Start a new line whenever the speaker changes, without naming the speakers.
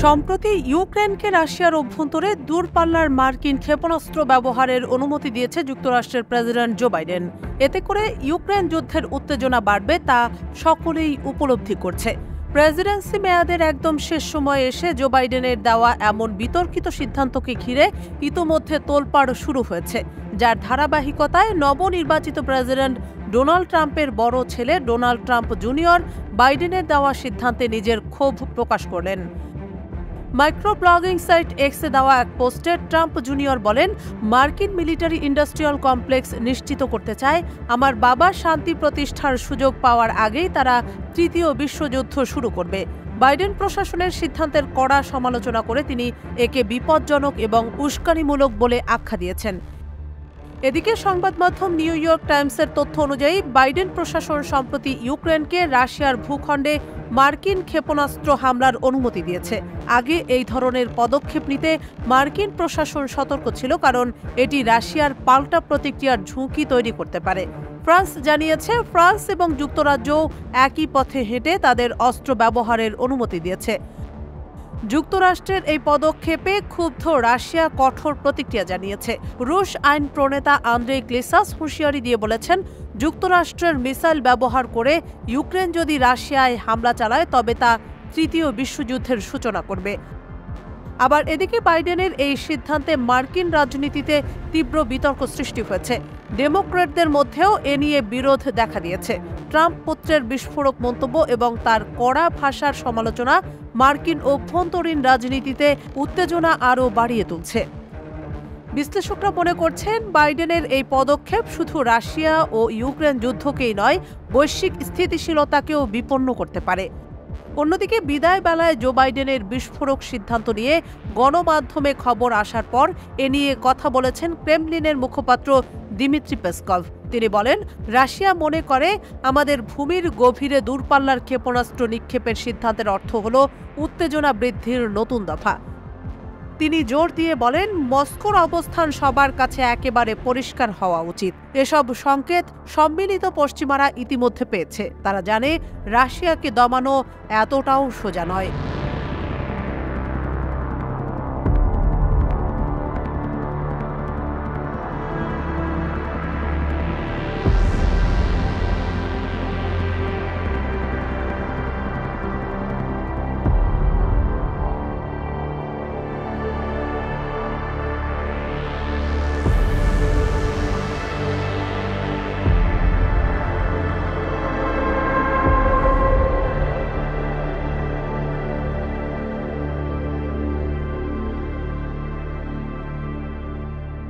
সম্প্রতি ইউক্রেনকে রাশিয়ার অভ্যন্তরে দূরপাল্লার মার্কিন ক্ষেপণাস্ত্র ব্যবহারের অনুমতি দিয়েছে যুক্তরাষ্ট্রের প্রেসিডেন্ট জো বাইডেন। এতে করে ইউক্রেন যুদ্ধের উত্তেজনা বাড়বে তা সকলেই উপলব্ধি করছে। প্রেসিডেন্সি মেয়াদের একদম শেষ সময়ে এসে জো বাইডেনের দেওয়া এমন বিতর্কিত সিদ্ধান্তকে ঘিরে ইতোমধ্যে তোলপাড় শুরু হয়েছে, যার ধারাবাহিকতায় নবনির্বাচিত প্রেসিডেন্ট ডোনাল্ড ট্রাম্পের বড় ছেলে ডোনাল্ড ট্রাম্প জুনিয়র বাইডেনের দেওয়া সিদ্ধান্তে নিজের ক্ষোভ প্রকাশ করলেন। মাইক্রো ব্লগিং সাইট এক্সে দেওয়া এক পোস্টে ট্রাম্প জুনিয়র বলেন, মার্কিন মিলিটারি ইন্ডাস্ট্রিয়াল কমপ্লেক্স নিশ্চিত করতে চায় আমার বাবা শান্তি প্রতিষ্ঠার সুযোগ পাওয়ার আগেই তারা তৃতীয় বিশ্বযুদ্ধ শুরু করবে। বাইডেন প্রশাসনের সিদ্ধান্তের কড়া সমালোচনা করে তিনি একে বিপজ্জনক এবং উস্কানিমূলক বলে আখ্যা দিয়েছেন। এদিকে সংবাদ মাধ্যম নিউ ইয়র্ক টাইমসের তথ্য অনুযায়ী বাইডেন প্রশাসন সম্প্রতি ইউক্রেনকে রাশিয়ার ভূখণ্ডে মার্কিন ক্ষেপণাস্ত্র হামলার অনুমতি দিয়েছে। আগে এই ধরনের পদক্ষেপ নিতে মার্কিন প্রশাসন সতর্ক ছিল, কারণ এটি রাশিয়ার পাল্টা প্রতিক্রিয়ার ঝুঁকি তৈরি করতে পারে। ফ্রান্স জানিয়েছে, ফ্রান্স এবং যুক্তরাজ্যও একই পথে হেঁটে তাদের অস্ত্র ব্যবহারের অনুমতি দিয়েছে। যুক্তরাষ্ট্রের এই পদক্ষেপে ক্ষুব্ধ রাশিয়া কঠোর প্রতিক্রিয়া জানিয়েছে। রুশ আইন প্রণেতা আন্দ্রেই ক্লিসাস হুঁশিয়ারি দিয়ে বলেছেন, যুক্তরাষ্ট্রের মিসাইল ব্যবহার করে ইউক্রেন যদি রাশিয়ায় হামলা চালায় তবে তা তৃতীয় বিশ্বযুদ্ধের সূচনা করবে। আবার এদিকে বাইডেনের এই সিদ্ধান্তে মার্কিন রাজনীতিতে তীব্র বিতর্ক সৃষ্টি হয়েছে। ডেমোক্র্যাটদের মধ্যেও এ নিয়ে বিরোধ দেখা দিয়েছে। ট্রাম্প পুত্রের বিস্ফোরক মন্তব্য এবং তার কড়া ভাষার সমালোচনা মার্কিন অভ্যন্তরীণ রাজনীতিতে উত্তেজনা আরও বাড়িয়ে তুলছে। বিশ্লেষকরা মনে করছেন, বাইডেনের এই পদক্ষেপ শুধু রাশিয়া ও ইউক্রেন যুদ্ধকেই নয়, বৈশ্বিক স্থিতিশীলতাকেও বিপন্ন করতে পারে। অন্যদিকে বিদায় বেলায় জো বাইডেনের বিস্ফোরক সিদ্ধান্ত নিয়ে গণমাধ্যমে খবর আসার পর এ নিয়ে কথা বলেছেন ক্রেমলিনের মুখপাত্র দিমিত্রি পেসকভ। তিনি বলেন, রাশিয়া মনে করে আমাদের ভূমির গভীরে দূরপাল্লার ক্ষেপণাস্ত্র নিক্ষেপের সিদ্ধান্তের অর্থ হল উত্তেজনা বৃদ্ধির নতুন দফা। তিনি জোর দিয়ে বলেন, মস্কোর অবস্থান সবার কাছে একেবারে পরিষ্কার হওয়া উচিত। এসব সংকেত সম্মিলিত পশ্চিমারা ইতিমধ্যে পেয়েছে। তারা জানে রাশিয়াকে দমানো এতটাও সোজা নয়।